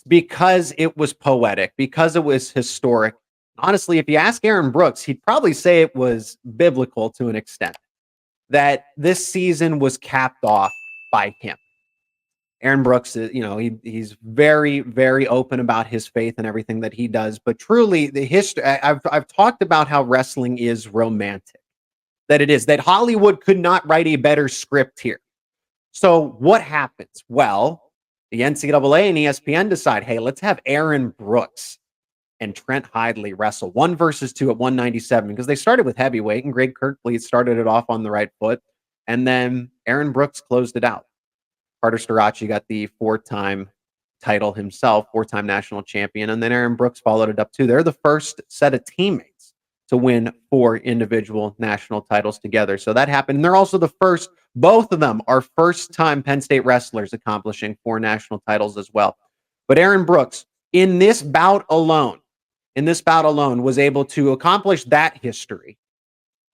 because it was poetic, because it was historic. Honestly, if you ask Aaron Brooks, he'd probably say it was biblical to an extent, that this season was capped off by him. Aaron Brooks is, he's very, very open about his faith and everything that he does. But truly, the history, I've talked about how wrestling is romantic, that it is, that Hollywood could not write a better script here. So what happens? Well, the NCAA and ESPN decide, hey, let's have Aaron Brooks and Trent Hidley wrestle 1 versus 2 at 197, because they started with heavyweight and Greg Kirklees started it off on the right foot. And then Aaron Brooks closed it out. Carter Starocci got the 4-time title himself, 4-time national champion. And then Aaron Brooks followed it up too. They're the first set of teammates to win 4 individual national titles together. So that happened. And they're also the first, both of them are first-time Penn State wrestlers accomplishing 4 national titles as well. But Aaron Brooks, in this bout alone, was able to accomplish that history,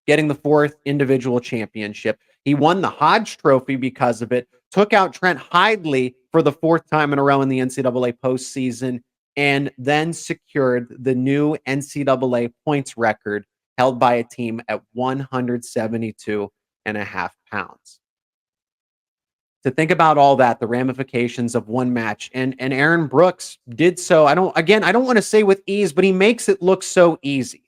getting the 4th individual championship. He won the Hodge Trophy because of it, took out Trent Hidley for the 4th time in a row in the NCAA postseason, and then secured the new NCAA points record held by a team at 172.5 pounds. To think about all that, the ramifications of one match, and Aaron Brooks did so. I don't want to say with ease, but he makes it look so easy.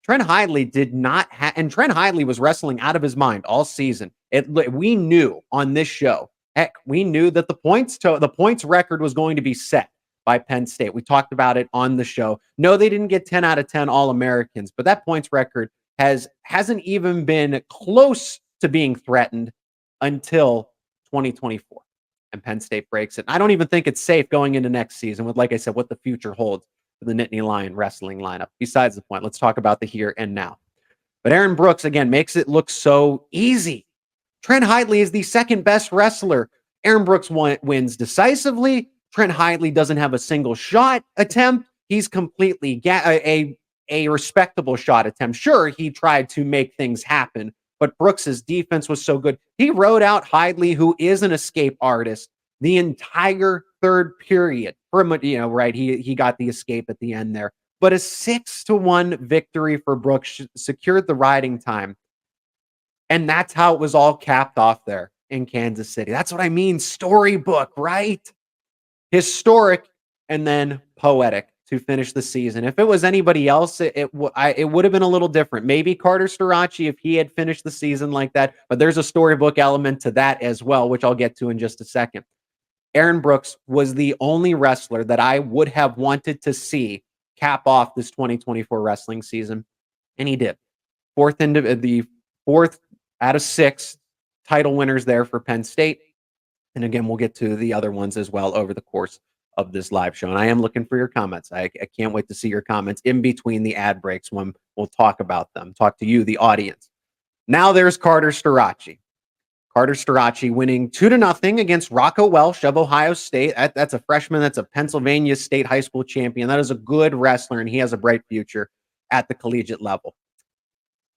Trent Hidley did not have, and Trent Hidley was wrestling out of his mind all season. We knew on this show, we knew that the points record was going to be set by Penn State. We talked about it on the show. No, they didn't get 10 out of 10 All-Americans, but that points record hasn't even been close to being threatened until 2024, and Penn State breaks it. I don't even think it's safe going into next season with, like I said, what the future holds for the Nittany Lion wrestling lineup. Besides the point, let's talk about the here and now. But Aaron Brooks, again, makes it look so easy. Trent Hidley is the second best wrestler. Aaron Brooks wins decisively. Trent Hidley doesn't have a single shot attempt. He's completely a respectable shot attempt. Sure, he tried to make things happen, but Brooks's defense was so good. He rode out Hidley, who is an escape artist, the entire third period. Right? He got the escape at the end there. But a 6-1 victory for Brooks secured the riding time. And that's how it was all capped off there in Kansas City. That's what I mean. Storybook, right? Historic and then poetic to finish the season. If it was anybody else, it would have been a little different. Maybe Carter Starocci if he had finished the season like that. But there's a storybook element to that as well, which I'll get to in just a second. Aaron Brooks was the only wrestler that I would have wanted to see cap off this 2024 wrestling season, and he did. The fourth out of 6 title winners there for Penn State. And again, we'll get to the other ones as well over the course of this live show. And I am looking for your comments. I can't wait to see your comments in between the ad breaks when we'll talk about them, talk to you, the audience. Now there's Carter Starocci. Carter Starocci winning 2-0 against Rocco Welsh of Ohio State. That's a freshman. That's a Pennsylvania State high school champion. That is a good wrestler, and he has a bright future at the collegiate level.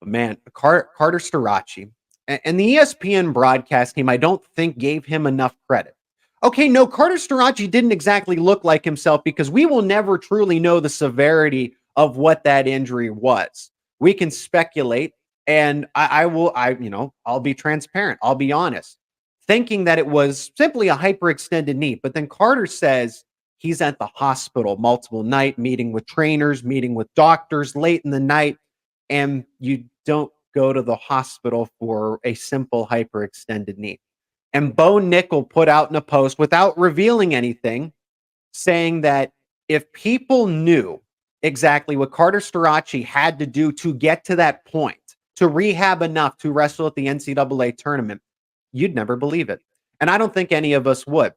But man, Carter Starocci, and the ESPN broadcast team, I don't think gave him enough credit. Okay, no, Carter Starocci didn't exactly look like himself because we will never truly know the severity of what that injury was. We can speculate, and I'll be transparent. I'll be honest, thinking that it was simply a hyperextended knee. But then Carter says he's at the hospital multiple nights, meeting with trainers, meeting with doctors late in the night, and you don't go to the hospital for a simple hyperextended knee. And Bo Nickel put out in a post without revealing anything, saying that if people knew exactly what Carter Starocci had to do to get to that point, to rehab enough to wrestle at the NCAA tournament, you'd never believe it. And I don't think any of us would.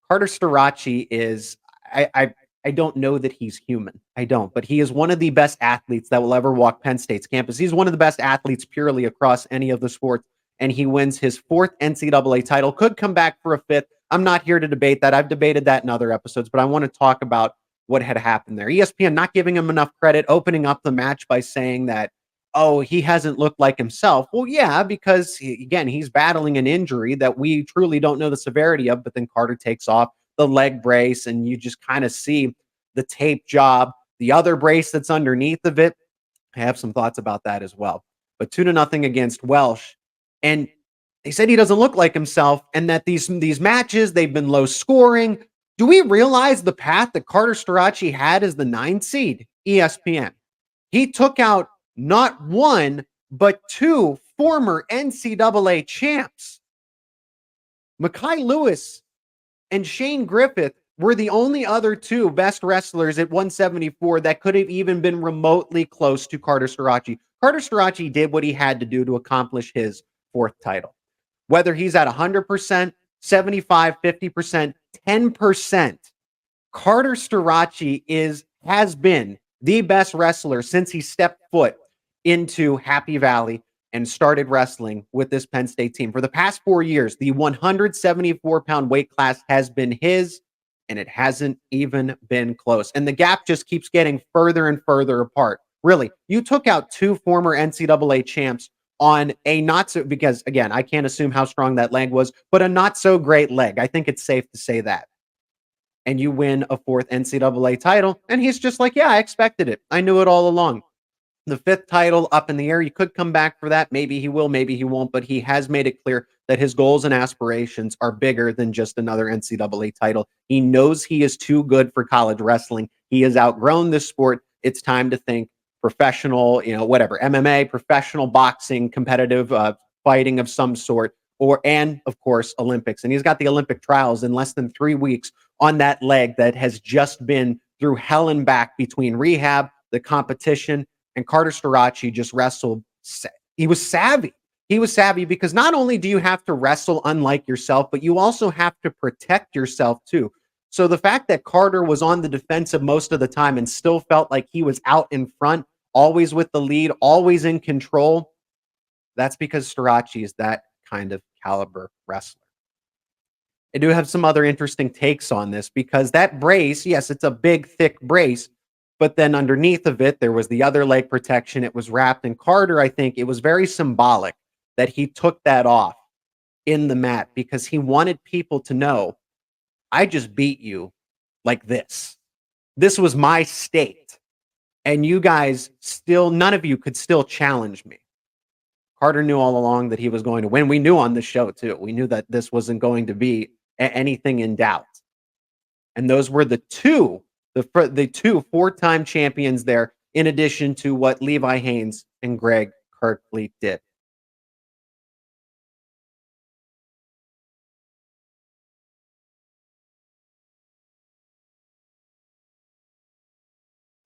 Carter Starocci is, I don't know that he's human. I don't. But he is one of the best athletes that will ever walk Penn State's campus. He's one of the best athletes purely across any of the sports. And he wins his 4th NCAA title. Could come back for a 5th. I'm not here to debate that. I've debated that in other episodes, but I want to talk about what had happened there. ESPN not giving him enough credit, opening up the match by saying that, oh, he hasn't looked like himself. Well, yeah, because, again, he's battling an injury that we truly don't know the severity of, but then Carter takes off, the leg brace, and you just kind of see the tape job, the other brace that's underneath of it. I have some thoughts about that as well. But 2-0 against Welsh. And they said he doesn't look like himself, and that these matches, they've been low scoring. Do we realize the path that Carter Starocci had as the 9 seed? ESPN. He took out not one, but two former NCAA champs. Mekhi Lewis and Shane Griffith were the only other two best wrestlers at 174 that could have even been remotely close to Carter Starocci. Carter Starocci did what he had to do to accomplish his 4th title. Whether he's at 100%, 75, 50%, 10%, Carter Starocci has been the best wrestler since he stepped foot into Happy Valley and started wrestling with this Penn State team. For the past 4 years, the 174-pound weight class has been his, and it hasn't even been close. And the gap just keeps getting further and further apart. Really, you took out two former NCAA champs on a not so, because again, I can't assume how strong that leg was, but a not so great leg. I think it's safe to say that. And you win a 4th NCAA title. And he's just like, yeah, I expected it. I knew it all along. The 5th title up in the air. You could come back for that. Maybe he will, maybe he won't, but he has made it clear that his goals and aspirations are bigger than just another NCAA title. He knows he is too good for college wrestling. He has outgrown this sport. It's time to think professional, whatever, MMA, professional boxing, competitive fighting of some sort, and of course, Olympics. And he's got the Olympic trials in less than 3 weeks on that leg that has just been through hell and back between rehab, the competition, and Carter Starocci just wrestled. He was savvy. He was savvy because not only do you have to wrestle unlike yourself, but you also have to protect yourself too. So the fact that Carter was on the defensive most of the time and still felt like he was out in front, always with the lead, always in control, that's because Starocci is that kind of caliber wrestler. I do have some other interesting takes on this because that brace, yes, it's a big, thick brace, but then underneath of it, there was the other leg protection. It was wrapped in Carter. I think it was very symbolic that he took that off in the mat because he wanted people to know, I just beat you like this. This was my state. And you guys still, none of you could still challenge me. Carter knew all along that he was going to win. We knew on the show too. We knew that this wasn't going to be anything in doubt. And those were the two 4-time champions there, in addition to what Levi Haynes and Greg Kirkley did.